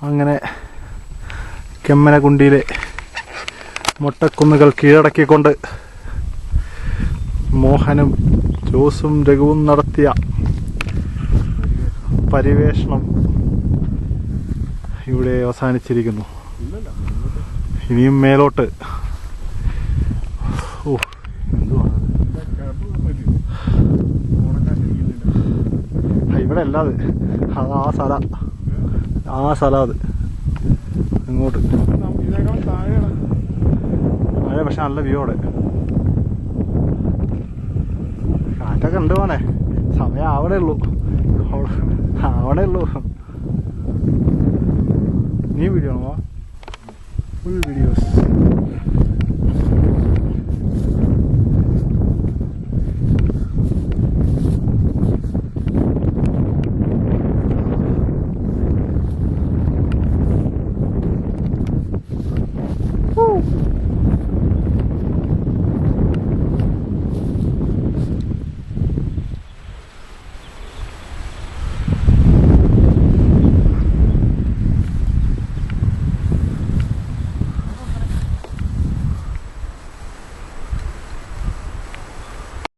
അങ്ങനെ കെമ്മനകുണ്ടിയിലെ മൊട്ടക്കുന്നുകൾ കീഴടക്കിക്കൊണ്ട് മോഹനും ജോസും രഘുവും നടത്തിയ പരിവേഷണം ഇവിടെ അവസാനിച്ചിരിക്കുന്നു. ഇനിയും മേലോട്ട് ഇവിടെ അല്ലാതെ അത് ആ സ്ഥലം അത് ഇങ്ങോട്ട് മഴ പക്ഷെ നല്ല വ്യൂ അവിടെ. കാറ്റൊക്കെ ഉണ്ട് പോനെ, സമയം ആവണേ ഉള്ളൂ. നീ വീഡിയോ ആണോ? Full videos.